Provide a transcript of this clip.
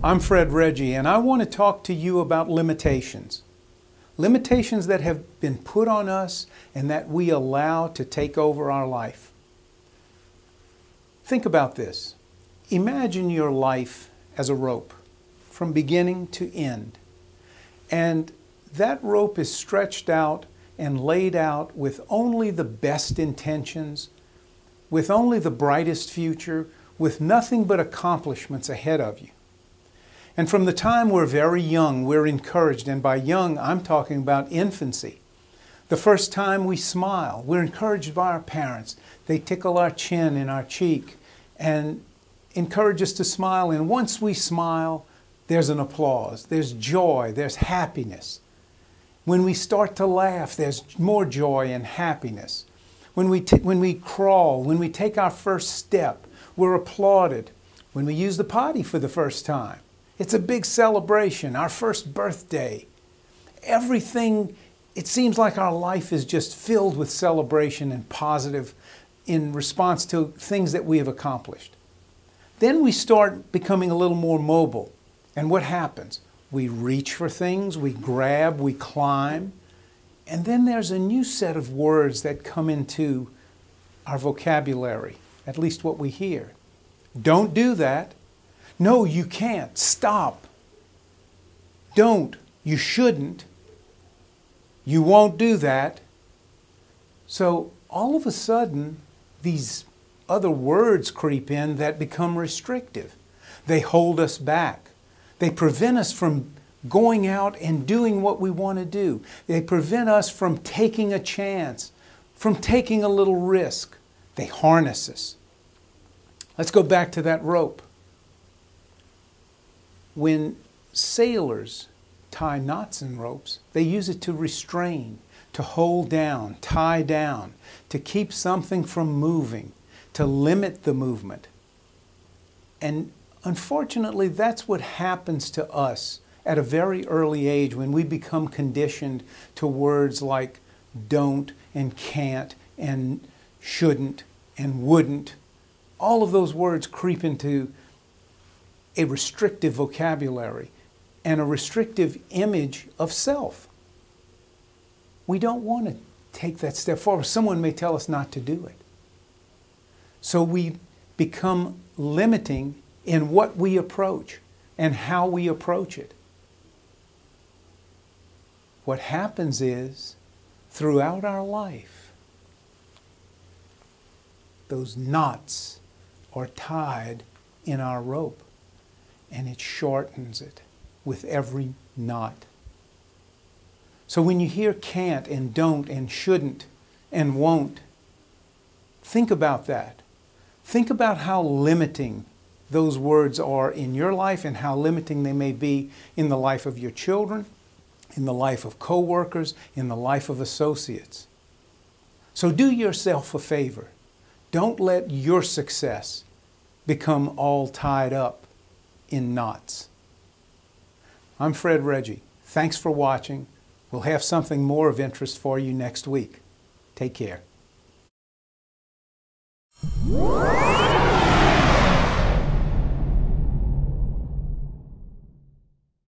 I'm Reggie, and I want to talk to you about limitations. Limitations that have been put on us and that we allow to take over our life. Think about this. Imagine your life as a rope from beginning to end. And that rope is stretched out and laid out with only the best intentions, with only the brightest future, with nothing but accomplishments ahead of you. And from the time we're very young, we're encouraged, and by young, I'm talking about infancy. The first time we smile, we're encouraged by our parents. They tickle our chin and our cheek and encourage us to smile. And once we smile, there's an applause, there's joy, there's happiness. When we start to laugh, there's more joy and happiness. When we crawl, when we take our first step, we're applauded. When we use the potty for the first time, it's a big celebration, our first birthday. Everything, it seems like our life is just filled with celebration and positive in response to things that we have accomplished. Then we start becoming a little more mobile. And what happens? We reach for things, we grab, we climb. And then there's a new set of words that come into our vocabulary, at least what we hear. Don't do that. No, you can't. Stop. Don't. You shouldn't. You won't do that. So all of a sudden, these other words creep in that become restrictive. They hold us back. They prevent us from going out and doing what we want to do. They prevent us from taking a chance, from taking a little risk. They harness us. Let's go back to that rope. When sailors tie knots in ropes, they use it to restrain, to hold down, tie down, to keep something from moving, to limit the movement. And unfortunately, that's what happens to us at a very early age when we become conditioned to words like don't and can't and shouldn't and wouldn't. All of those words creep into a restrictive vocabulary and a restrictive image of self. We don't want to take that step forward. Someone may tell us not to do it. So we become limiting in what we approach and how we approach it. What happens is, throughout our life, those knots are tied in our rope, and it shortens it with every knot. So when you hear can't and don't and shouldn't and won't, think about that. Think about how limiting those words are in your life and how limiting they may be in the life of your children, in the life of co-workers, in the life of associates. So do yourself a favor. Don't let your success become all tied up in knots. I'm Reggie. Thanks for watching. We'll have something more of interest for you next week. Take care.